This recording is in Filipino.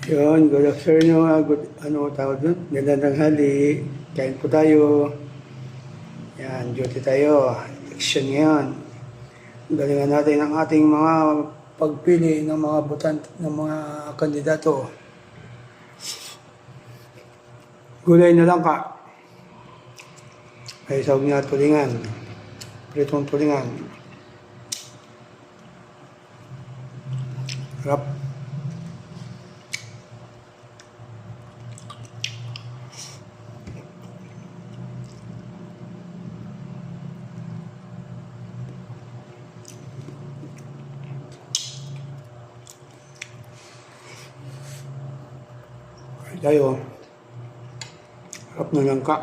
Yun, good afternoon, good, ano tawag doon? Gandang tanghali, kain po tayo. Yan, duty tayo, election ngayon. Galingan natin ang ating mga pagpili ng mga ng mga kandidato. Gulay na lang ka. Ay, sawag niya tulingan. Pritong tulingan. Harap. Tayo. Harap na lang ka.